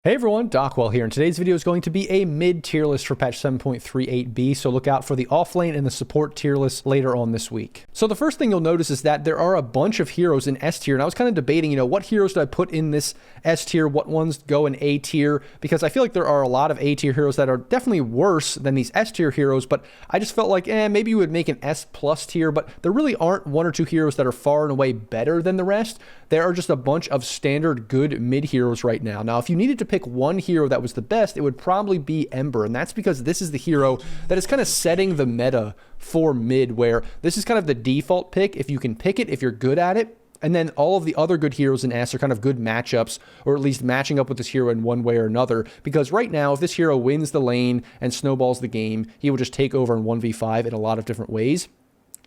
Hey everyone, Dockwell here, and today's video is going to be a mid-tier list for patch 7.38b, so look out for the off-lane and the support tier list later on this week. So the first thing you'll notice is that there are a bunch of heroes in S tier, and I was kind of debating, what heroes do I put in this S tier, what ones go in A tier, because I feel like there are a lot of A tier heroes that are definitely worse than these S tier heroes, but I just felt like, maybe you would make an S plus tier, but there really aren't one or two heroes that are far and away better than the rest. There are just a bunch of standard good mid heroes right now. Now, if you needed to pick one hero that was the best, it would probably be Ember, and that's because this is the hero that is kind of setting the meta for mid, where this is kind of the default pick if you can pick it, if you're good at it. And then all of the other good heroes in S are kind of good matchups, or at least matching up with this hero in one way or another. Because right now, if this hero wins the lane and snowballs the game, he will just take over in 1v5 in a lot of different ways.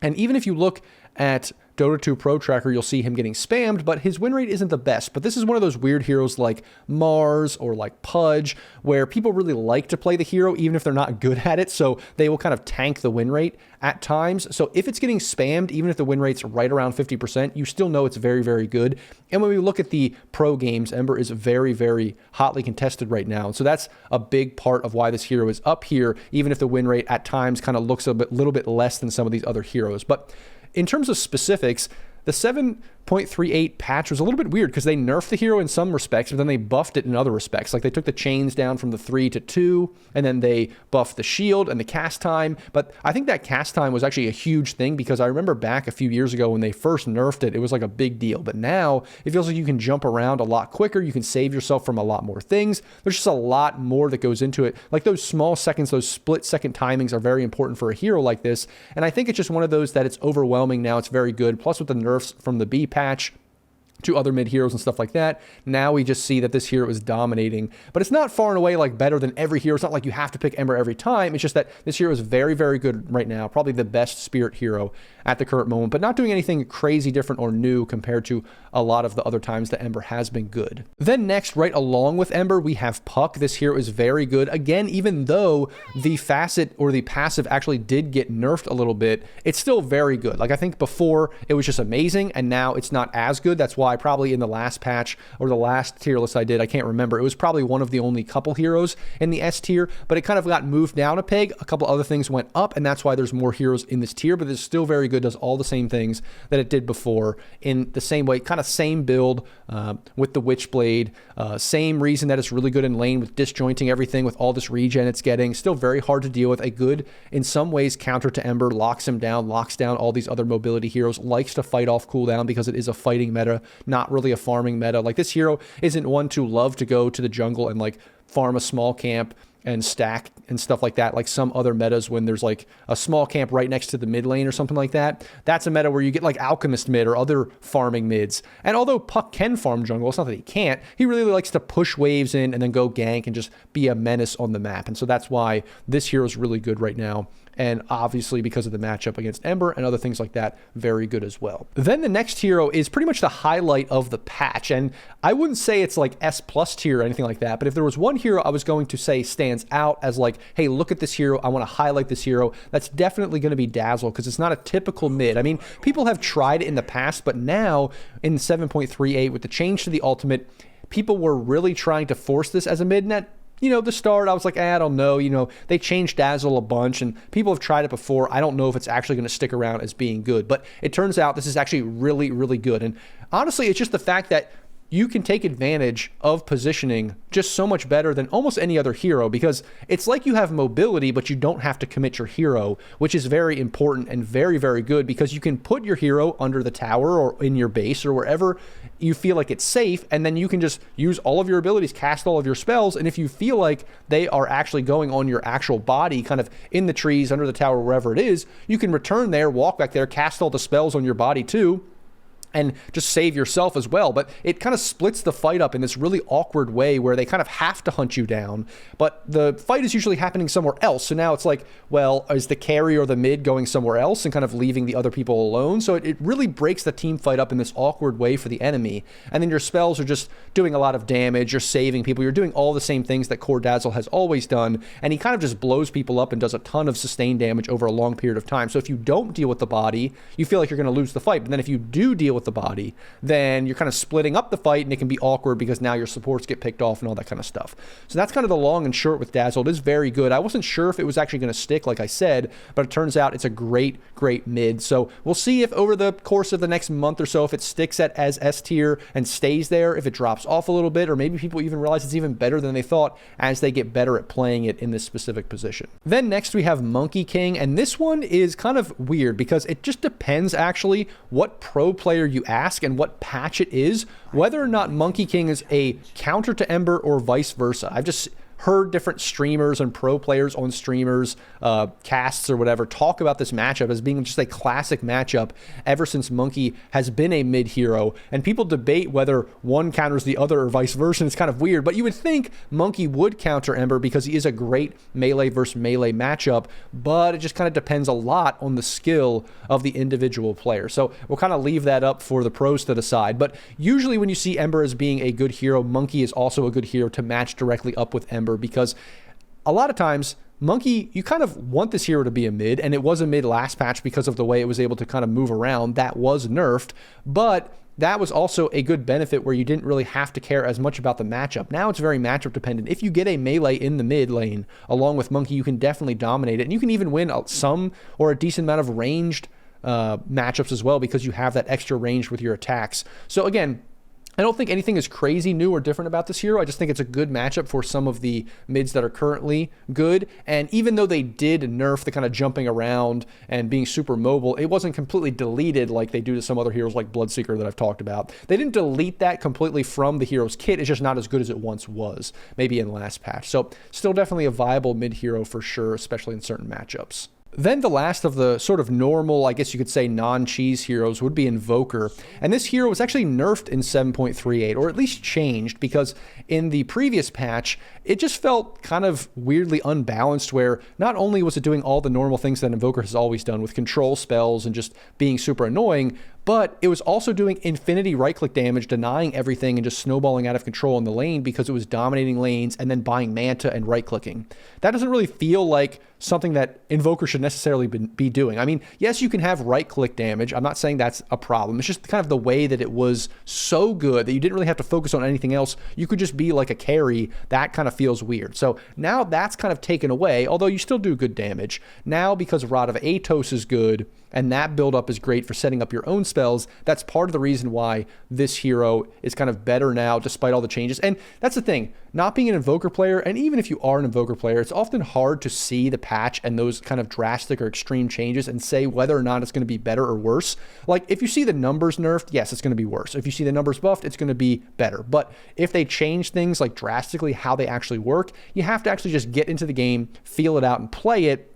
And even if you look at Dota 2 Pro Tracker, you'll see him getting spammed, but his win rate isn't the best. But this is one of those weird heroes like Mars or like Pudge, where people really like to play the hero, even if they're not good at it. So they will kind of tank the win rate at times. So if it's getting spammed, even if the win rate's right around 50%, you still know it's very, very good. And when we look at the pro games, Ember is very, very hotly contested right now. And so that's a big part of why this hero is up here, even if the win rate at times kind of looks a little bit less than some of these other heroes. But in terms of specifics, the 7.38 patch was a little bit weird because they nerfed the hero in some respects, but then they buffed it in other respects. Like they took the chains down from the 3 to 2, and then they buffed the shield and the cast time. But I think that cast time was actually a huge thing because I remember back a few years ago when they first nerfed it, it was like a big deal. But now it feels like you can jump around a lot quicker. You can save yourself from a lot more things. There's just a lot more that goes into it. Like those small seconds, those split second timings are very important for a hero like this. And I think it's just one of those that it's overwhelming now. It's very good. Plus with the nerfs from the B patch to other mid heroes and stuff like that, now we just see that this hero is dominating. But it's not far and away like better than every hero. It's not like you have to pick Ember every time. It's just that this hero is very, very good right now. Probably the best spirit hero at the current moment, but not doing anything crazy different or new compared to a lot of the other times that Ember has been good. Then next, right along with Ember, we have Puck. This hero is very good. Again, even though the facet or the passive actually did get nerfed a little bit, it's still very good. Like I think before it was just amazing, and now it's not as good. That's why probably in the last patch or the last tier list I did, I can't remember, it was probably one of the only couple heroes in the S tier, but it kind of got moved down a peg. A couple other things went up, and that's why there's more heroes in this tier, but it's still very good, does all the same things that it did before in the same way, kind of same build with the Witchblade, same reason that it's really good in lane with disjointing everything with all this regen it's getting. Still very hard to deal with. A good, in some ways, counter to Ember, locks him down, locks down all these other mobility heroes, likes to fight off cooldown because it is a fighting meta, not really a farming meta. Like this hero isn't one to love to go to the jungle and like farm a small camp and stack and stuff like that, like some other metas when there's like a small camp right next to the mid lane or something like that. That's a meta where you get like Alchemist mid or other farming mids. And although Puck can farm jungle, it's not that he can't, he really likes to push waves in and then go gank and just be a menace on the map. And so that's why this hero is really good right now. And obviously because of the matchup against Ember and other things like that, very good as well. Then the next hero is pretty much the highlight of the patch. And I wouldn't say it's like S plus tier or anything like that, but if there was one hero I was going to say stands out as like, hey, look at this hero, I want to highlight this hero, that's definitely going to be Dazzle, because it's not a typical mid. I mean, people have tried it in the past, but now in 7.38 with the change to the ultimate, people were really trying to force this as a mid net. The start, I was like, I don't know. They changed Dazzle a bunch, and people have tried it before. I don't know if it's actually going to stick around as being good, but it turns out this is actually really, really good. And honestly, it's just the fact that you can take advantage of positioning just so much better than almost any other hero, because it's like you have mobility, but you don't have to commit your hero, which is very important and very, very good, because you can put your hero under the tower or in your base or wherever you feel like it's safe, and then you can just use all of your abilities, cast all of your spells, and if you feel like they are actually going on your actual body, kind of in the trees, under the tower, wherever it is, you can return there, walk back there, cast all the spells on your body too, and just save yourself as well. But it kind of splits the fight up in this really awkward way where they kind of have to hunt you down, but the fight is usually happening somewhere else. So now it's like, well, is the carry or the mid going somewhere else and kind of leaving the other people alone? So it really breaks the team fight up in this awkward way for the enemy. And then your spells are just doing a lot of damage. You're saving people. You're doing all the same things that Core Dazzle has always done. And he kind of just blows people up and does a ton of sustained damage over a long period of time. So if you don't deal with the body, you feel like you're going to lose the fight. But then if you do deal with with the body, then you're kind of splitting up the fight, and it can be awkward because now your supports get picked off and all that kind of stuff. So that's kind of the long and short with Dazzle. It is very good. I wasn't sure if it was actually going to stick, like I said, but it turns out it's a great mid. So we'll see if over the course of the next month or so, if it sticks as S tier and stays there, if it drops off a little bit, or maybe people even realize it's even better than they thought as they get better at playing it in this specific position. Then next we have Monkey King, and this one is kind of weird because it just depends actually what pro player you ask and what patch it is, whether or not Monkey King is a counter to Ember or vice versa. I've just heard different streamers and pro players on streamers, casts or whatever, talk about this matchup as being just a classic matchup ever since Monkey has been a mid hero, and people debate whether one counters the other or vice versa. It's kind of weird, but you would think Monkey would counter Ember because he is a great melee versus melee matchup, but it just kind of depends a lot on the skill of the individual player. So we'll kind of leave that up for the pros to decide, but usually when you see Ember as being a good hero, Monkey is also a good hero to match directly up with Ember, because a lot of times Monkey, you kind of want this hero to be a mid, and it was a mid last patch because of the way it was able to kind of move around. That was nerfed, but that was also a good benefit where you didn't really have to care as much about the matchup. Now it's very matchup dependent. If you get a melee in the mid lane along with Monkey, you can definitely dominate it, and you can even win some or a decent amount of ranged matchups as well because you have that extra range with your attacks. So again, I don't think anything is crazy new or different about this hero. I just think it's a good matchup for some of the mids that are currently good. And even though they did nerf the kind of jumping around and being super mobile, it wasn't completely deleted like they do to some other heroes like Bloodseeker that I've talked about. They didn't delete that completely from the hero's kit. It's just not as good as it once was, maybe in the last patch. So still definitely a viable mid hero for sure, especially in certain matchups. Then the last of the sort of normal, I guess you could say non-cheese heroes would be Invoker. And this hero was actually nerfed in 7.38, or at least changed, because in the previous patch, it just felt kind of weirdly unbalanced, where not only was it doing all the normal things that Invoker has always done with control spells and just being super annoying, but it was also doing infinity right-click damage, denying everything and just snowballing out of control in the lane because it was dominating lanes and then buying Manta and right-clicking. That doesn't really feel like something that Invoker should necessarily be doing. I mean, yes, you can have right-click damage. I'm not saying that's a problem. It's just kind of the way that it was so good that you didn't really have to focus on anything else. You could just be like a carry. That kind of feels weird. So now that's kind of taken away, although you still do good damage. Now, because Rod of Atos is good, and that build-up is great for setting up your own spells, that's part of the reason why this hero is kind of better now, despite all the changes. And that's the thing, not being an Invoker player, and even if you are an Invoker player, it's often hard to see the patch and those kind of drastic or extreme changes and say whether or not it's going to be better or worse. Like, if you see the numbers nerfed, yes, it's going to be worse. If you see the numbers buffed, it's going to be better. But if they change things like drastically how they actually work, you have to actually just get into the game, feel it out, and play it,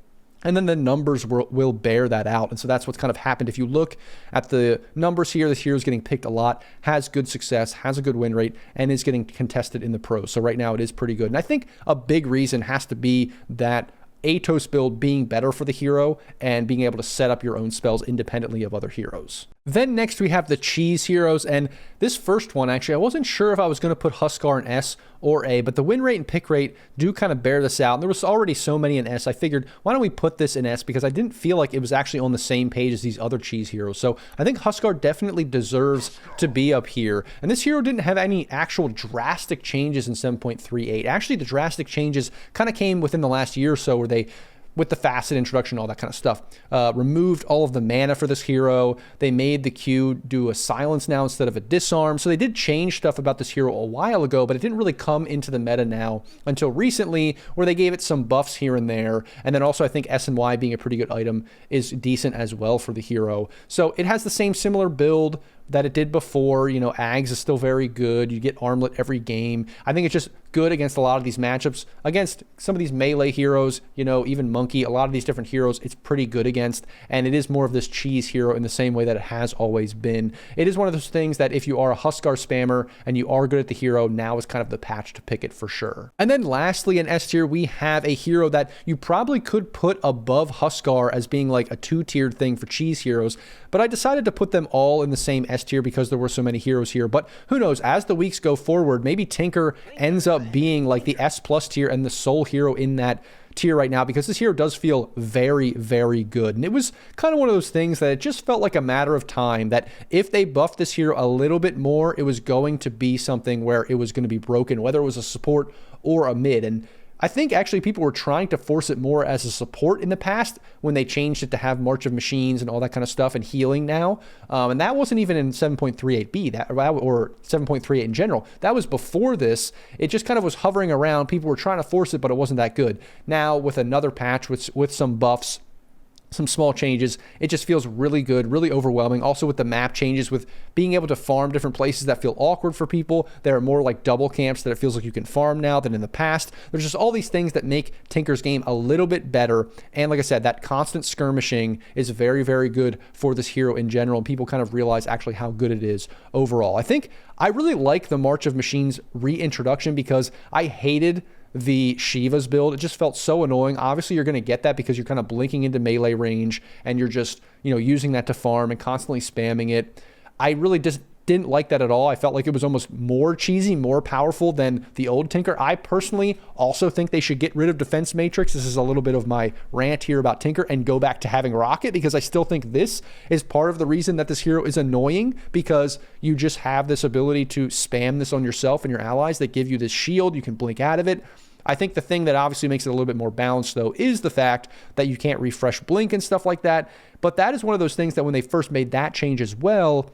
and then the numbers will bear that out. And so that's what's kind of happened. If you look at the numbers here, this hero is getting picked a lot, has good success, has a good win rate, and is getting contested in the pros. So right now it is pretty good. And I think a big reason has to be that Atos build being better for the hero and being able to set up your own spells independently of other heroes. Then next we have the cheese heroes, and this first one, actually, I wasn't sure if I was going to put Huskar in S or A, but the win rate and pick rate do kind of bear this out. And there was already so many in S, I figured, why don't we put this in S, because I didn't feel like it was actually on the same page as these other cheese heroes. So I think Huskar definitely deserves to be up here. And this hero didn't have any actual drastic changes in 7.38. Actually, the drastic changes kind of came within the last year or so, where they, with the facet introduction, all that kind of stuff, removed all of the mana for this hero. They made the Q do a silence now instead of a disarm. So they did change stuff about this hero a while ago, but it didn't really come into the meta now until recently, where they gave it some buffs here and there. And then also I think S and Y being a pretty good item is decent as well for the hero. So it has the same similar build that it did before. You know, Ags is still very good. You get Armlet every game. I think it's just good against a lot of these matchups. Against some of these melee heroes, you know, even Monkey, a lot of these different heroes, it's pretty good against. And it is more of this cheese hero in the same way that it has always been. It is one of those things that if you are a Huskar spammer and you are good at the hero, now is kind of the patch to pick it for sure. And then lastly, in S tier, we have a hero that you probably could put above Huskar as being like a 2-tiered thing for cheese heroes, but I decided to put them all in the same S tier because there were so many heroes here. But who knows, as the weeks go forward, maybe Tinker ends up being like the S plus tier and the sole hero in that tier right now, because this hero does feel very, very good. And it was kind of one of those things that it just felt like a matter of time that if they buffed this hero a little bit more, it was going to be something where it was going to be broken, whether it was a support or a mid. And I think actually people were trying to force it more as a support in the past when they changed it to have March of Machines and all that kind of stuff and healing now. And that wasn't even in 7.38b or 7.38 in general. That was before this. It just kind of was hovering around. People were trying to force it, but it wasn't that good. Now with another patch with some buffs, some small changes, it just feels really good, really overwhelming. Also with the map changes, with being able to farm different places that feel awkward for people. There are more like double camps that it feels like you can farm now than in the past. There's just all these things that make Tinker's game a little bit better. And like I said, that constant skirmishing is very, very good for this hero in general. And people kind of realize actually how good it is overall. I think I really like the March of Machines reintroduction because I hated the Shiva's build. It just felt so annoying. Obviously, you're going to get that because you're kind of blinking into melee range and you're just, using that to farm and constantly spamming it. I really just didn't like that at all. I felt like it was almost more cheesy, more powerful than the old Tinker. I personally also think they should get rid of Defense Matrix. This is a little bit of my rant here about Tinker and go back to having Rocket, because I still think this is part of the reason that this hero is annoying, because you just have this ability to spam this on yourself and your allies that give you this shield. You can blink out of it. I think the thing that obviously makes it a little bit more balanced, though, is the fact that you can't refresh blink and stuff like that. But that is one of those things that when they first made that change as well,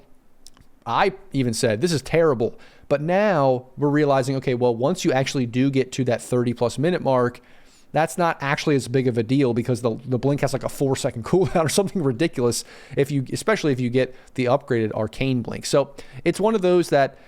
I even said, this is terrible. But now we're realizing, okay, well, once you actually do get to that 30+ minute mark, that's not actually as big of a deal, because the blink has like a 4-second cooldown or something ridiculous, especially if you get the upgraded arcane blink. So it's one of those that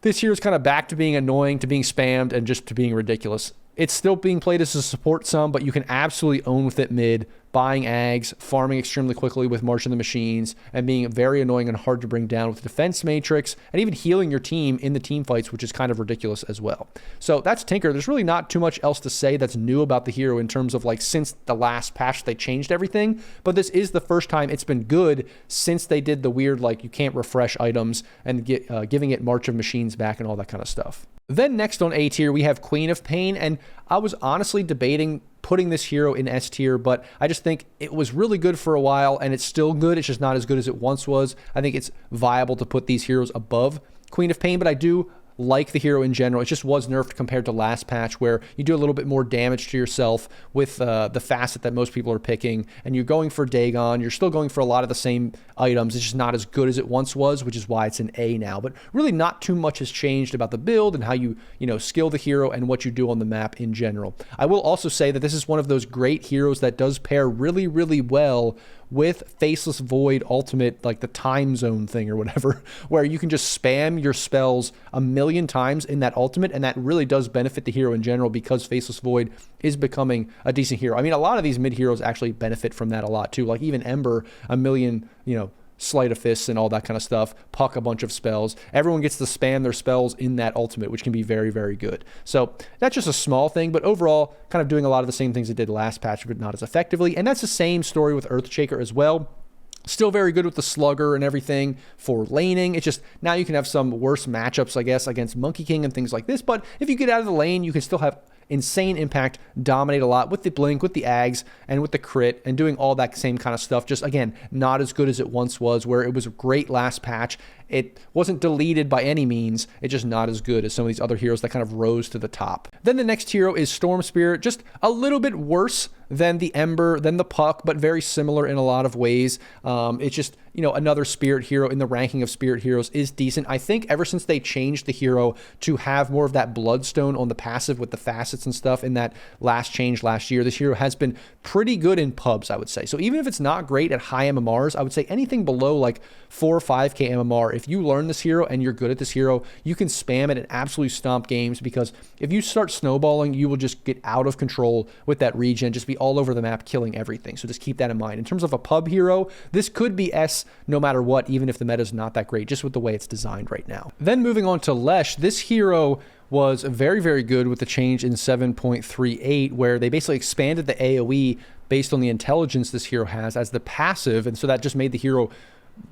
this hero is kind of back to being annoying, to being spammed, and just to being ridiculous. It's still being played as a support some, but you can absolutely own with it mid, buying ags, farming extremely quickly with March of the Machines, and being very annoying and hard to bring down with Defense Matrix, and even healing your team in the team fights, which is kind of ridiculous as well. So that's Tinker. There's really not too much else to say that's new about the hero in terms of like since the last patch they changed everything, but this is the first time it's been good since they did the weird like you can't refresh items and giving it March of Machines back and all that kind of stuff. Then next on A tier, we have Queen of Pain, and I was honestly debating putting this hero in S tier, but I just think it was really good for a while, and it's still good. It's just not as good as it once was. I think it's viable to put these heroes above Queen of Pain, but I do like the hero in general. It just was nerfed compared to last patch, where you do a little bit more damage to yourself with the facet that most people are picking, and you're going for Dagon. You're still going for a lot of the same items. It's just not as good as it once was, which is why it's an A now. But really not too much has changed about the build and how you skill the hero and what you do on the map in general. I will also say that this is one of those great heroes that does pair really, really well with Faceless Void Ultimate, like the time zone thing or whatever, where you can just spam your spells a million times in that ultimate, and that really does benefit the hero in general because Faceless Void is becoming a decent hero. I mean, a lot of these mid heroes actually benefit from that a lot too, like even Ember, a million, Sleight of Fists and all that kind of stuff, Puck a bunch of spells. Everyone gets to spam their spells in that ultimate, which can be very, very good. So that's just a small thing, but overall, kind of doing a lot of the same things it did last patch, but not as effectively. And that's the same story with Earthshaker as well. Still very good with the Slugger and everything for laning. It's just now you can have some worse matchups, I guess, against Monkey King and things like this. But if you get out of the lane, you can still have insane impact, dominate a lot with the blink, with the ags, and with the crit, and doing all that same kind of stuff. Just, again, not as good as it once was, where it was great last patch. It wasn't deleted by any means. It's just not as good as some of these other heroes that kind of rose to the top. Then the next hero is Storm Spirit, just a little bit worse than the Ember, than the Puck, but very similar in a lot of ways. It's just, another Spirit hero in the ranking of Spirit heroes is decent. I think ever since they changed the hero to have more of that Bloodstone on the passive with the facets and stuff in that last change last year, this hero has been pretty good in pubs, I would say. So even if it's not great at high MMRs, I would say anything below like 4 or 5k MMR, if you learn this hero and you're good at this hero, you can spam it and absolutely stomp games, because if you start snowballing, you will just get out of control with that regen, just be all over the map killing everything. So just keep that in mind. In terms of a pub hero, this could be S no matter what, even if the meta is not that great, just with the way it's designed right now. Then moving on to Lesh, this hero was very, very good with the change in 7.38, where they basically expanded the AoE based on the intelligence this hero has as the passive, and so that just made the hero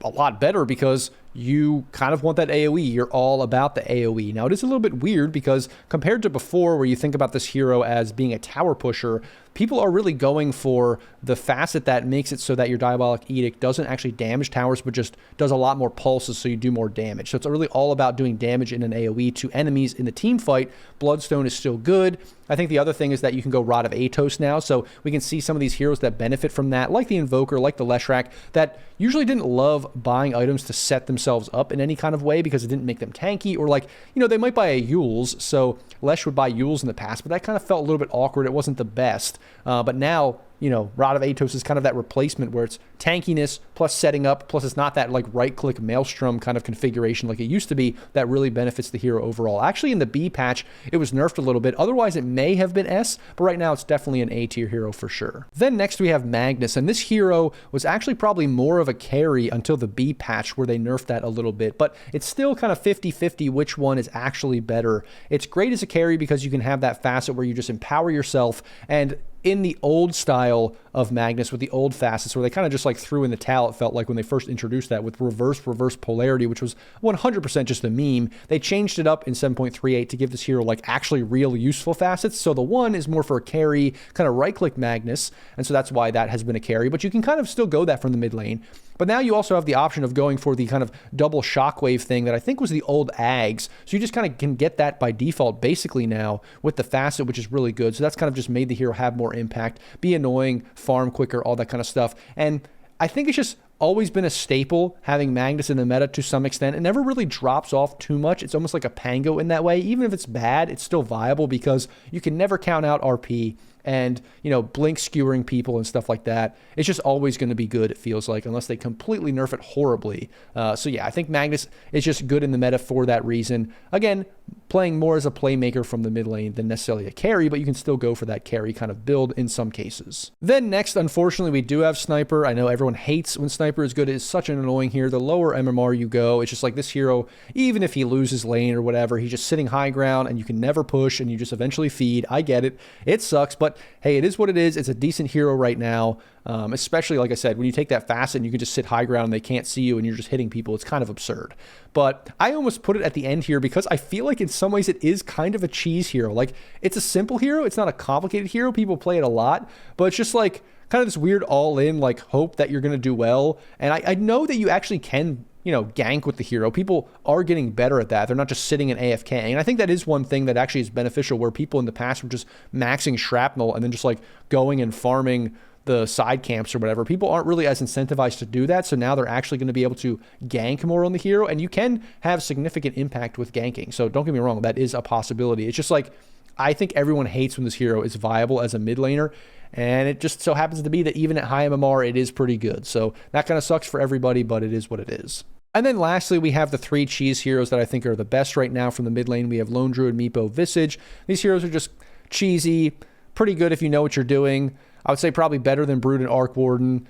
a lot better, because you kind of want that AoE. You're all about the AoE. Now, it is a little bit weird because compared to before, where you think about this hero as being a tower pusher, people are really going for the facet that makes it so that your Diabolic Edict doesn't actually damage towers, but just does a lot more pulses so you do more damage. So it's really all about doing damage in an AoE to enemies in the team fight. Bloodstone is still good. I think the other thing is that you can go Rod of Atos now, so we can see some of these heroes that benefit from that, like the Invoker, like the Leshrac, that usually didn't love buying items to set themselves up in any kind of way because it didn't make them tanky, or like, you know, they might buy a Yules, so Lesh would buy Yules in the past, but that kind of felt a little bit awkward. It wasn't the best, but now, you know, Rod of Atos is kind of that replacement where it's tankiness plus setting up, plus it's not that like right-click Maelstrom kind of configuration like it used to be that really benefits the hero overall. Actually, in the B patch, it was nerfed a little bit. Otherwise, it may have been S, but right now it's definitely an A tier hero for sure. Then next we have Magnus, and this hero was actually probably more of a carry until the B patch where they nerfed that a little bit, but it's still kind of 50-50 which one is actually better. It's great as a carry because you can have that facet where you just empower yourself, and in the old style of Magnus with the old facets where they kind of just like threw in the towel, it felt like when they first introduced that with reverse polarity, which was 100% just a meme. They changed it up in 7.38 to give this hero like actually real useful facets. So the one is more for a carry, kind of right-click Magnus, and so that's why that has been a carry, but you can kind of still go that from the mid lane. But now you also have the option of going for the kind of double shockwave thing that I think was the old Ags. So you just kind of can get that by default basically now with the facet, which is really good. So that's kind of just made the hero have more impact, be annoying, farm quicker, all that kind of stuff. And I think it's just always been a staple having Magnus in the meta to some extent. It never really drops off too much. It's almost like a Pango in that way. Even if it's bad, it's still viable because you can never count out RP and, you know, blink skewering people and stuff like that. It's just always going to be good, it feels like, unless they completely nerf it horribly. So yeah, I think Magnus is just good in the meta for that reason. Again, playing more as a playmaker from the mid lane than necessarily a carry, but you can still go for that carry kind of build in some cases. Then next, unfortunately, we do have Sniper. I know everyone hates when Sniper is good. It is such an annoying here. The lower MMR you go, it's just like this hero, even if he loses lane or whatever, he's just sitting high ground and you can never push and you just eventually feed. I get it. It sucks, but hey, it is what it is. It's a decent hero right now. Especially, like I said, when you take that facet and you can just sit high ground and they can't see you and you're just hitting people, it's kind of absurd. But I almost put it at the end here because I feel like in some ways it is kind of a cheese hero. Like, it's a simple hero. It's not a complicated hero. People play it a lot, but it's just like kind of this weird all-in, like, hope that you're going to do well. And I know that you actually can, you know, gank with the hero. People are getting better at that. They're not just sitting in AFK. And I think that is one thing that actually is beneficial, where people in the past were just maxing shrapnel and then just like going and farming the side camps or whatever. People aren't really as incentivized to do that, so now they're actually going to be able to gank more on the hero, and you can have significant impact with ganking. So don't get me wrong, that is a possibility. It's just like, I think everyone hates when this hero is viable as a mid laner, and it just so happens to be that even at high MMR, it is pretty good. So that kind of sucks for everybody, but it is what it is. And then lastly, we have the three cheese heroes that I think are the best right now from the mid lane. We have Lone Druid, Meepo, Visage. These heroes are just cheesy, pretty good if you know what you're doing. I would say probably better than Brood and Arc Warden.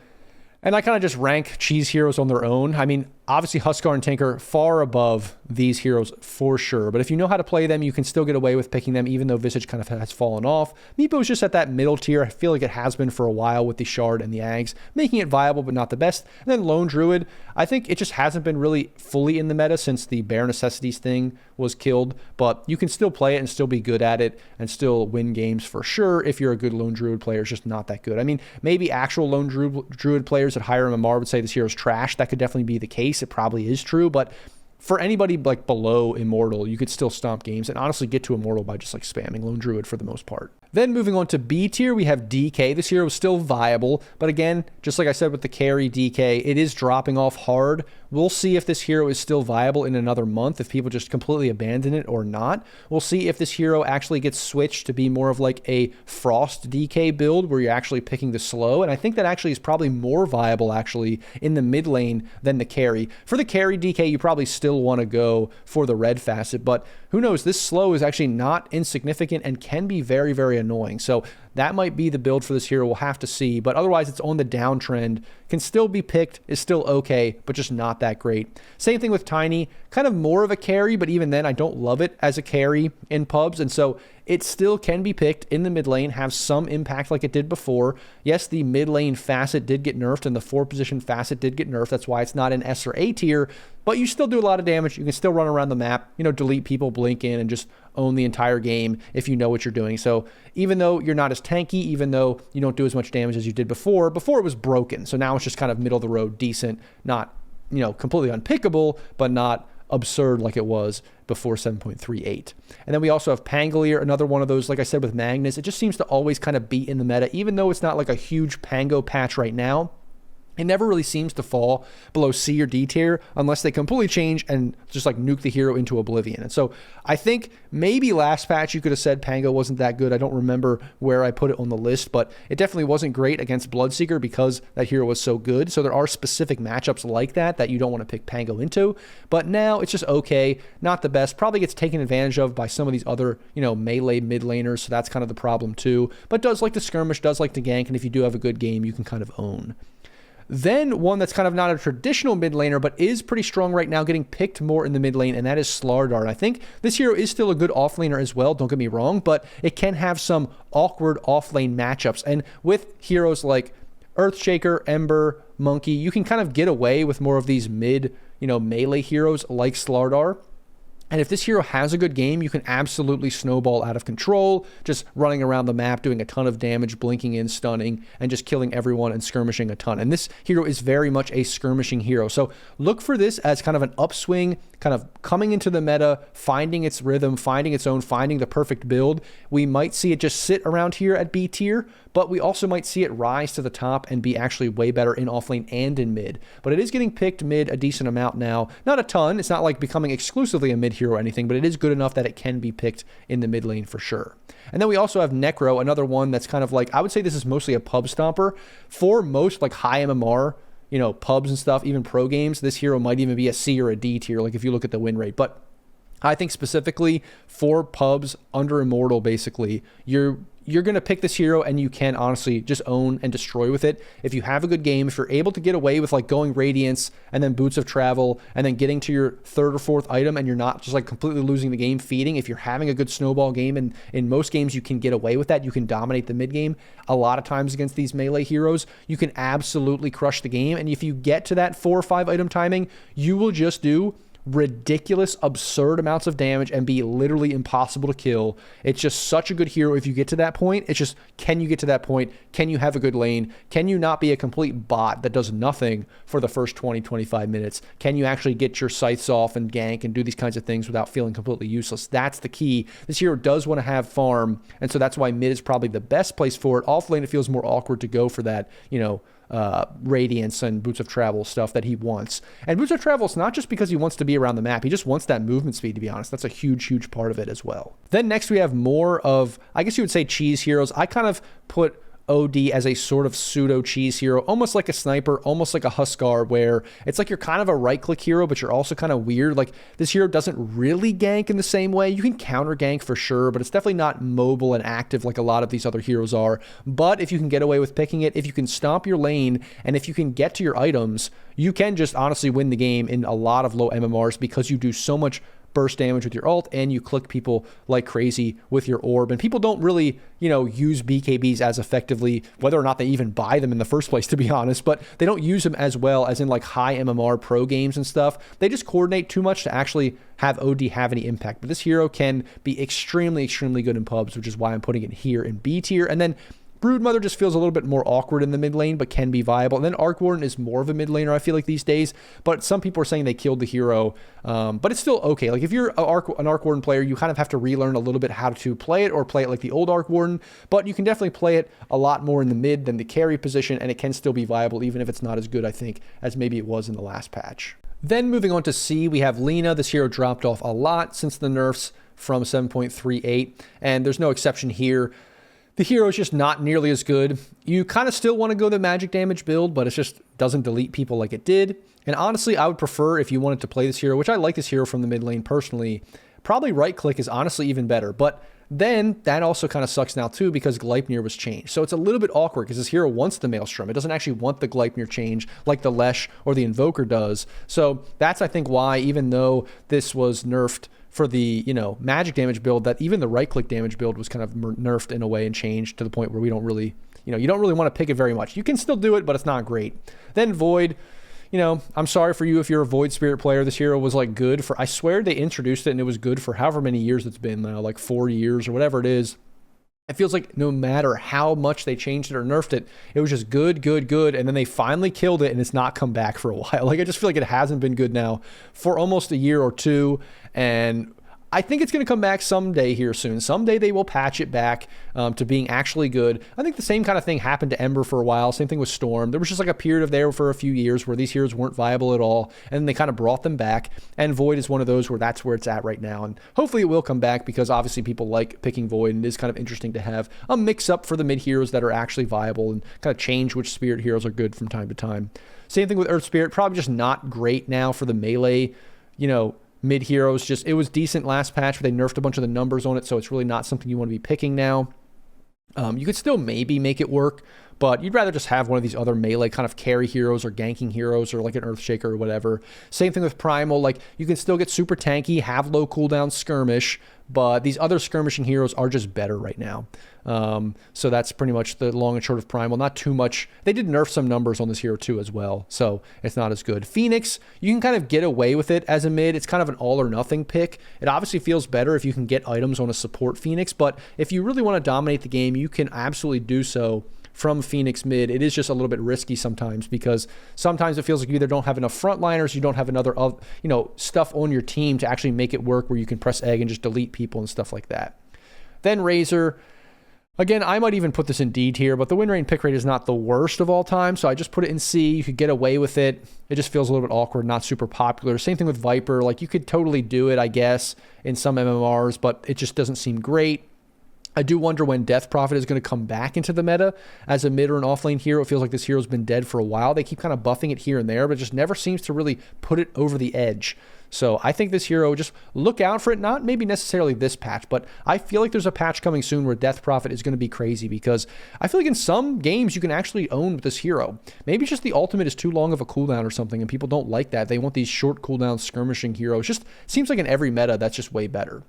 And I kind of just rank cheese heroes on their own. I mean, obviously Huskar and Tinker far above these heroes for sure. But if you know how to play them, you can still get away with picking them, even though Visage kind of has fallen off. Meepo is just at that middle tier. I feel like it has been for a while with the Shard and the Ags, making it viable but not the best. And then Lone Druid, I think it just hasn't been really fully in the meta since the Bare Necessities thing was killed. But you can still play it and still be good at it and still win games for sure if you're a good Lone Druid player. It's just not that good. I mean, maybe actual Lone Druid players at higher MMR would say this hero's trash. That could definitely be the case. It probably is true, but for anybody like below Immortal, you could still stomp games and honestly get to Immortal by just like spamming Lone Druid for the most part. Then moving on to B tier, we have DK. This hero is still viable, but again, just like I said with the carry DK, it is dropping off hard. We'll see if this hero is still viable in another month, if people just completely abandon it or not. We'll see if this hero actually gets switched to be more of like a Frost DK build where you're actually picking the slow, and I think that actually is probably more viable actually in the mid lane than the carry. For the carry DK, you probably still want to go for the red facet, but who knows, this slow is actually not insignificant and can be very, very annoying. So that might be the build for this hero. We'll have to see, but otherwise it's on the downtrend, can still be picked, is still okay, but just not that great. Same thing with Tiny, kind of more of a carry, but even then I don't love it as a carry in pubs, and so it still can be picked in the mid lane, have some impact like it did before. Yes, the mid lane facet did get nerfed and the 4-position facet did get nerfed. That's why it's not in S or A tier, but you still do a lot of damage. You can still run around the map, delete people, blink in, and just own the entire game if you know what you're doing. So even though you're not as tanky, even though you don't do as much damage as you did before it was broken. So now it's just kind of middle of the road, decent, not, completely unpickable, but not absurd like it was before 7.38. And then we also have Pangolier, another one of those, like I said, with Magnus. It just seems to always kind of be in the meta, even though it's not like a huge Pango patch right now. It never really seems to fall below C or D tier unless they completely change and just like nuke the hero into oblivion. And so I think maybe last patch you could have said Pango wasn't that good. I don't remember where I put it on the list, but it definitely wasn't great against Bloodseeker because that hero was so good. So there are specific matchups like that you don't want to pick Pango into. But now it's just okay, not the best. Probably gets taken advantage of by some of these other, melee mid laners. So that's kind of the problem too. But does like to skirmish, does like to gank, and if you do have a good game, you can kind of own. Then one that's kind of not a traditional mid laner, but is pretty strong right now, getting picked more in the mid lane, and that is Slardar. I think this hero is still a good offlaner as well, don't get me wrong, but it can have some awkward offlane matchups. And with heroes like Earthshaker, Ember, Monkey, you can kind of get away with more of these mid, melee heroes like Slardar. And if this hero has a good game, you can absolutely snowball out of control, just running around the map, doing a ton of damage, blinking in, stunning, and just killing everyone and skirmishing a ton. And this hero is very much a skirmishing hero. So look for this as kind of an upswing, kind of coming into the meta, finding its rhythm, finding its own, finding the perfect build. We might see it just sit around here at B tier, but we also might see it rise to the top and be actually way better in offlane and in mid. But it is getting picked mid a decent amount now. Not a ton. It's not like becoming exclusively a mid hero or anything, but it is good enough that it can be picked in the mid lane for sure. And then we also have Necro, another one that's kind of like, I would say this is mostly a pub stomper. For most like high MMR, pubs and stuff, even pro games, this hero might even be a C or a D tier, like if you look at the win rate. But I think specifically for pubs under Immortal, basically, you're going to pick this hero and you can honestly just own and destroy with it. If you have a good game, if you're able to get away with like going Radiance and then Boots of Travel and then getting to your 3rd or 4th item and you're not just like completely losing the game feeding, if you're having a good snowball game, and in most games you can get away with that, you can dominate the mid game a lot of times against these melee heroes, you can absolutely crush the game. And if you get to that 4 or 5 item timing, you will just do ridiculous, absurd amounts of damage and be literally impossible to kill. It's just such a good hero if you get to that point. It's just, can you get to that point? Can you have a good lane? Can you not be a complete bot that does nothing for the first 20-25 minutes? Can you actually get your scythes off and gank and do these kinds of things without feeling completely useless? That's the key. This hero does want to have farm, and so that's why mid is probably the best place for it. Off lane, it feels more awkward to go for that, Radiance and Boots of Travel stuff that he wants. And Boots of Travel is not just because he wants to be around the map, he just wants that movement speed, to be honest. That's a huge part of it as well. Then next we have more of, I guess you would say, cheese heroes. I kind of put OD as a sort of pseudo cheese hero, almost like a sniper, almost like a Huskar, where it's like you're kind of a right click hero, but you're also kind of weird. Like this hero doesn't really gank in the same way. You can counter gank for sure, but it's definitely not mobile and active like a lot of these other heroes are. But if you can get away with picking it, if you can stomp your lane, and if you can get to your items, you can just honestly win the game in a lot of low MMRs because you do so much burst damage with your ult and you click people like crazy with your orb. And people don't really, use BKBs as effectively, whether or not they even buy them in the first place, to be honest, but they don't use them as well as in like high MMR pro games and stuff. They just coordinate too much to actually have OD have any impact. But this hero can be extremely good in pubs, which is why I'm putting it here in B tier. And then Broodmother just feels a little bit more awkward in the mid lane, but can be viable. And then Arc Warden is more of a mid laner, I feel like, these days. But some people are saying they killed the hero. But it's still okay. Like if you're an Arc Warden player, you kind of have to relearn a little bit how to play it, or play it like the old Arc Warden. But you can definitely play it a lot more in the mid than the carry position, and it can still be viable, even if it's not as good, I think, as maybe it was in the last patch. Then moving on to C, we have Lina. This hero dropped off a lot since the nerfs from 7.38, and there's no exception here. The hero is just not nearly as good. You kind of still want to go the magic damage build, but it just doesn't delete people like it did. And honestly, I would prefer, if you wanted to play this hero, which I like this hero from the mid lane personally, probably right click is honestly even better. But Then that also kind of sucks now too because Gleipnir was changed. So it's a little bit awkward because this hero wants the Maelstrom. It doesn't actually want the Gleipnir change like the Lesh or the Invoker does. So that's, I think, why, even though this was nerfed for the, magic damage build, that even the right-click damage build was kind of nerfed in a way and changed to the point where we don't really, you don't really want to pick it very much. You can still do it, but it's not great. Then Void. I'm sorry for you if you're a Void Spirit player. This hero was like good for, I swear they introduced it and it was good for however many years it's been now, like 4 years or whatever it is. It feels like no matter how much they changed it or nerfed it, it was just good. And then they finally killed it and it's not come back for a while. Like, I just feel like it hasn't been good now for almost a year or two. And I think it's going to come back someday here soon. Someday they will patch it back to being actually good. I think the same kind of thing happened to Ember for a while. Same thing with Storm. There was just like a period of there for a few years where these heroes weren't viable at all. And then they kind of brought them back. And Void is one of those where that's where it's at right now. And hopefully it will come back because obviously people like picking Void. And it is kind of interesting to have a mix up for the mid heroes that are actually viable and kind of change which Spirit heroes are good from time to time. Same thing with Earth Spirit. Probably just not great now for the melee, mid heroes. Just, it was decent last patch, but they nerfed a bunch of the numbers on it, so it's really not something you want to be picking now. You could still maybe make it work, but you'd rather just have one of these other melee kind of carry heroes or ganking heroes or like an Earthshaker or whatever. Same thing with Primal. Like, you can still get super tanky, have low cooldown skirmish, but these other skirmishing heroes are just better right now. So that's pretty much the long and short of Primal. Not too much. They did nerf some numbers on this hero too as well, so it's not as good. Phoenix, you can kind of get away with it as a mid. It's kind of an all or nothing pick. It obviously feels better if you can get items on a support Phoenix, but if you really want to dominate the game, you can absolutely do so from Phoenix mid. It is just a little bit risky sometimes because sometimes it feels like you either don't have enough frontliners, you don't have another, stuff on your team to actually make it work where you can press egg and just delete people and stuff like that. Then Razor. Again, I might even put this in D tier, but the win rate and pick rate is not the worst of all time, so I just put it in C. You could get away with it. It just feels a little bit awkward, not super popular. Same thing with Viper. Like, you could totally do it, I guess, in some MMRs, but it just doesn't seem great. I do wonder when Death Prophet is going to come back into the meta as a mid or an offlane hero. It feels like this hero's been dead for a while. They keep kind of buffing it here and there, but it just never seems to really put it over the edge. So I think this hero, just look out for it. Not maybe necessarily this patch, but I feel like there's a patch coming soon where Death Prophet is going to be crazy because I feel like in some games you can actually own with this hero. Maybe it's just the ultimate is too long of a cooldown or something and people don't like that. They want these short cooldown skirmishing heroes. Just seems like in every meta that's just way better.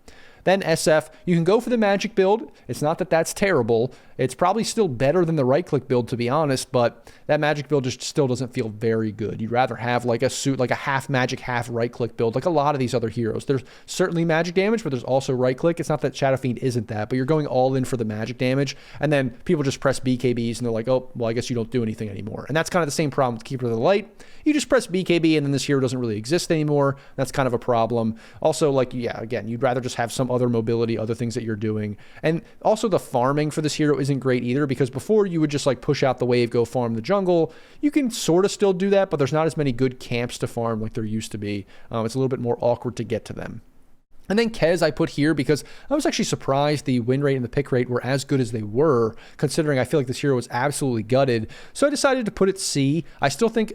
Then SF, you can go for the magic build. It's not that that's terrible. It's probably still better than the right-click build, to be honest, but that magic build just still doesn't feel very good. You'd rather have like a suit, like a half magic, half right-click build, like a lot of these other heroes. There's certainly magic damage, but there's also right-click. It's not that Shadow Fiend isn't that, but you're going all in for the magic damage, and then people just press BKBs, and they're like, oh, well, I guess you don't do anything anymore. And that's kind of the same problem with Keeper of the Light. You just press BKB, and then this hero doesn't really exist anymore. That's kind of a problem. Also, like, yeah, again, you'd rather just have some other mobility, other things that you're doing. And also the farming for this hero isn't great either, because before you would just like push out the wave, go farm the jungle. You can sort of still do that, but there's not as many good camps to farm like there used to be. It's a little bit more awkward to get to them. And then Kez I put here because I was actually surprised the win rate and the pick rate were as good as they were, considering I feel like this hero was absolutely gutted. So I decided to put it C. I still think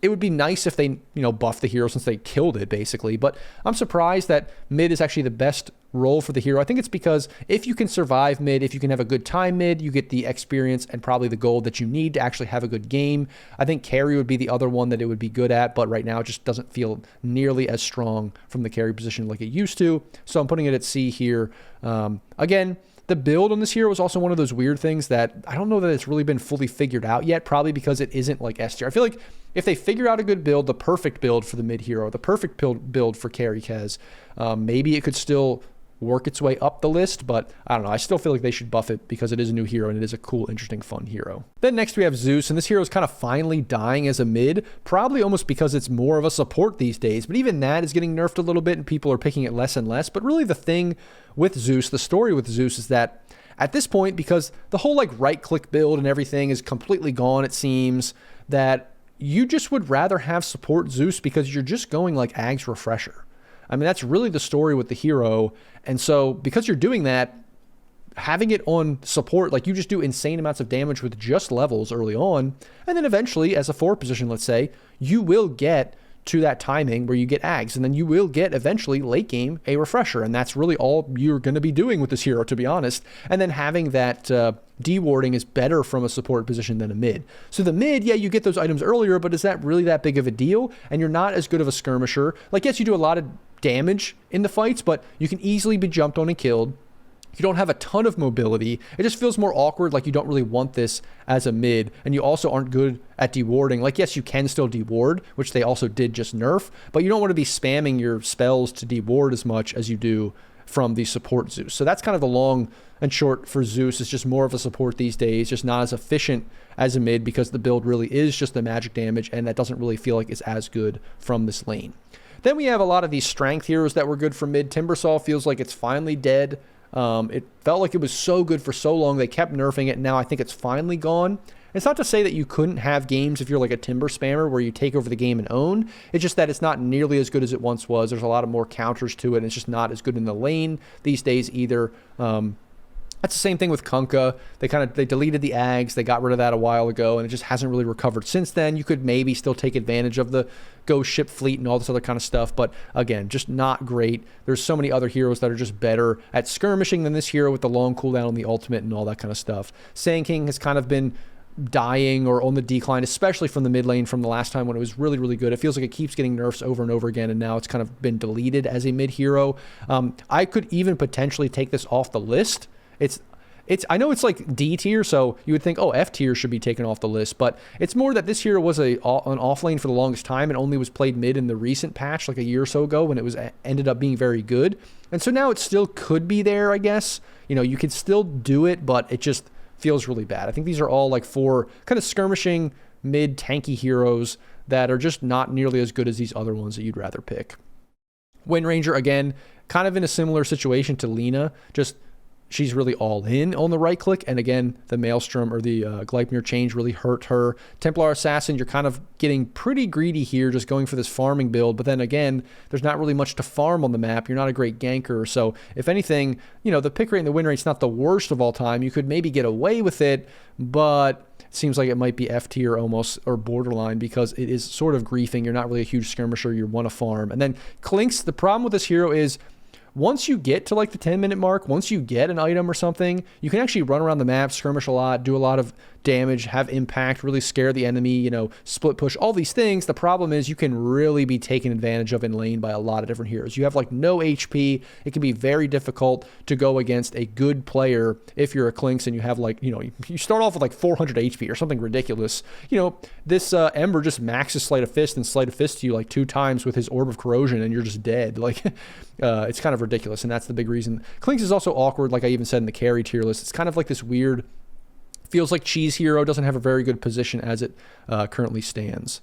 it would be nice if they, buff the hero since they killed it, basically. But I'm surprised that mid is actually the best role for the hero. I think it's because if you can survive mid, if you can have a good time mid, you get the experience and probably the gold that you need to actually have a good game. I think carry would be the other one that it would be good at, but right now it just doesn't feel nearly as strong from the carry position like it used to. So I'm putting it at C here. Again, the build on this hero is also one of those weird things that I don't know that it's really been fully figured out yet, probably because it isn't like S tier. I feel like if they figure out a good build, the perfect build for the mid hero, the perfect build for carry Kez, maybe it could still work its way up the list, but I don't know. I still feel like they should buff it because it is a new hero and it is a cool, interesting, fun hero. Then next we have Zeus, and this hero is kind of finally dying as a mid, probably almost because it's more of a support these days, but even that is getting nerfed a little bit and people are picking it less and less. But really the thing with Zeus, the story with Zeus is that at this point, because the whole like right-click build and everything is completely gone, it seems, that you just would rather have support Zeus because you're just going like Ag's Refresher. I mean, that's really the story with the hero. And so because you're doing that, having it on support, like you just do insane amounts of damage with just levels early on. And then eventually as a forward position, let's say, you will get to that timing where you get ags, and then you will get eventually late game a refresher, and that's really all you're going to be doing with this hero, to be honest. And then having that dewarding is better from a support position than a mid. So the mid, yeah, you get those items earlier, but is that really that big of a deal? And you're not as good of a skirmisher. Like, yes, you do a lot of damage in the fights, but you can easily be jumped on and killed. You don't have a ton of mobility. It just feels more awkward, like you don't really want this as a mid, and you also aren't good at dewarding. Like, yes, you can still deward, which they also did just nerf, but you don't want to be spamming your spells to deward as much as you do from the support Zeus. So that's kind of the long and short for Zeus. It's just more of a support these days, just not as efficient as a mid because the build really is just the magic damage, and that doesn't really feel like it's as good from this lane. Then we have a lot of these strength heroes that were good for mid. Timbersaw feels like it's finally dead. It felt like it was so good for so long. They kept nerfing it. And now I think it's finally gone. It's not to say that you couldn't have games if you're like a Timber spammer where you take over the game and own. It's just that it's not nearly as good as it once was. There's a lot of more counters to it, and it's just not as good in the lane these days either. That's the same thing with Kunkka. They deleted the ags. They got rid of that a while ago, and it just hasn't really recovered since then. You could maybe still take advantage of the ghost ship fleet and all this other kind of stuff, but again, just not great. There's so many other heroes that are just better at skirmishing than this hero with the long cooldown on the ultimate and all that kind of stuff. Sand King has kind of been dying or on the decline, especially from the mid lane from the last time when it was really, really good. It feels like it keeps getting nerfs over and over again, and now it's kind of been deleted as a mid hero. I could even potentially take this off the list. I know it's like D tier, so you would think, oh, F tier should be taken off the list, but it's more that this hero was an off lane for the longest time and only was played mid in the recent patch, like a year or so ago, when it was ended up being very good. And so now it still could be there, I guess. You know, you could still do it, but it just feels really bad. I think these are all like 4 kind of skirmishing mid tanky heroes that are just not nearly as good as these other ones that you'd rather pick. Wind Ranger, again, kind of in a similar situation to Lina, just she's really all in on the right click, and again, the Maelstrom or the Gleipnir change really hurt her. Templar Assassin, you're kind of getting pretty greedy here, just going for this farming build, but then again, there's not really much to farm on the map. You're not a great ganker, so if anything, you know, the pick rate and the win rate's not the worst of all time. You could maybe get away with it, but it seems like it might be F tier almost, or borderline, because it is sort of griefing. You're not really a huge skirmisher. You want to farm. And then Clinks, the problem with this hero is once you get to like the 10-minute mark, once you get an item or something, you can actually run around the map, skirmish a lot, do a lot of damage, have impact, really scare the enemy, you know, split push, all these things. The problem is you can really be taken advantage of in lane by a lot of different heroes. You have like no HP. It can be very difficult to go against a good player if you're a Clinks and you have like, you know, you start off with like 400 HP or something ridiculous. You know, this Ember just maxes Sleight of Fist and Sleight of Fist to you like 2 times with his Orb of Corrosion and you're just dead. Like, it's kind of ridiculous, and that's the big reason. Clinks is also awkward, like I even said in the carry tier list. It's kind of like this weird, feels like cheese hero, doesn't have a very good position as it currently stands.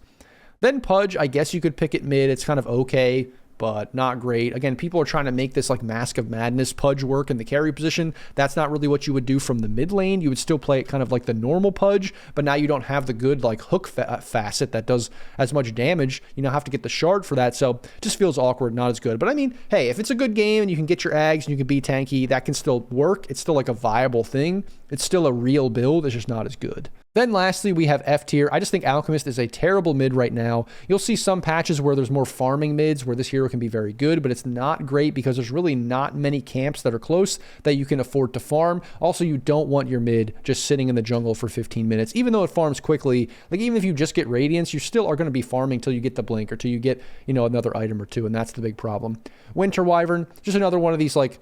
Then Pudge, I guess you could pick it mid. It's kind of okay, but not great. Again, people are trying to make this like Mask of Madness Pudge work in the carry position. That's not really what you would do from the mid lane. You would still play it kind of like the normal Pudge, but now you don't have the good like hook facet that does as much damage. You now have to get the shard for that, so it just feels awkward, not as good. But I mean, hey, if it's a good game and you can get your ags and you can be tanky, that can still work. It's still like a viable thing. It's still a real build. It's just not as good. Then lastly, we have F tier. I just think Alchemist is a terrible mid right now. You'll see some patches where there's more farming mids where this hero can be very good, but it's not great because there's really not many camps that are close that you can afford to farm. Also, you don't want your mid just sitting in the jungle for 15 minutes, even though it farms quickly. Like, even if you just get Radiance, you still are going to be farming till you get the blink or till you get, you know, another item or two, and that's the big problem. Winter Wyvern, just another one of these like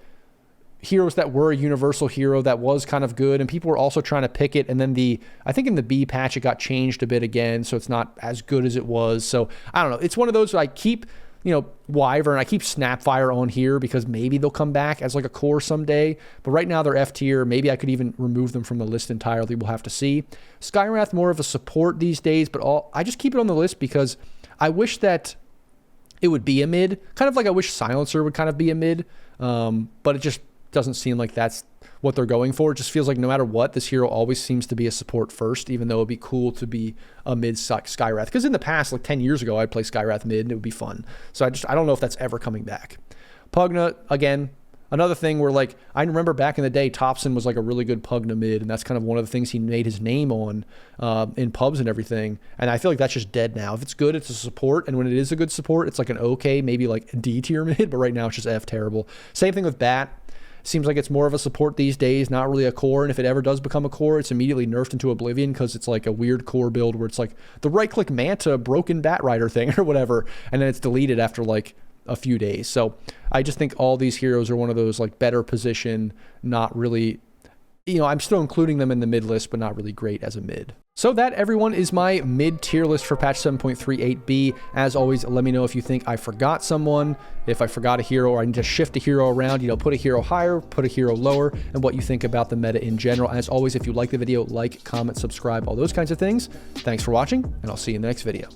heroes that were a universal hero that was kind of good, and people were also trying to pick it, and then I think in the B patch it got changed a bit again, so it's not as good as it was. So I don't know, it's one of those I keep, you know, Wyvern, I keep Snapfire on here because maybe they'll come back as like a core someday, but right now they're F tier. Maybe I could even remove them from the list entirely. We'll have to see. Skywrath, more of a support these days, but I just keep it on the list because I wish that it would be a mid, kind of like I wish Silencer would kind of be a mid, but it just doesn't seem like that's what they're going for. It just feels like no matter what, this hero always seems to be a support first, even though it'd be cool to be a mid Skywrath. Because in the past, like 10 years ago, I'd play Skywrath mid and it would be fun. So I don't know if that's ever coming back. Pugna, again, Another thing where, like, I remember back in the day, Topson was like a really good Pugna mid, and that's kind of one of the things he made his name on in pubs and everything. And I feel like that's just dead now. If it's good, it's a support, and when it is a good support, it's like an okay, maybe like D tier mid, but right now it's just F terrible. Same thing with Bat. Seems like it's more of a support these days, not really a core. And if it ever does become a core, it's immediately nerfed into oblivion because it's like a weird core build where it's like the right-click Manta broken Bat Rider thing or whatever, and then it's deleted after like a few days. So I just think all these heroes are one of those like better position, not really, you know, I'm still including them in the mid list, but not really great as a mid. So that, everyone, is my mid tier list for patch 7.38b. As always, let me know if you think I forgot someone, if I forgot a hero, or I need to shift a hero around, you know, put a hero higher, put a hero lower, and what you think about the meta in general. As always, if you like the video, like, comment, subscribe, all those kinds of things. Thanks for watching, and I'll see you in the next video.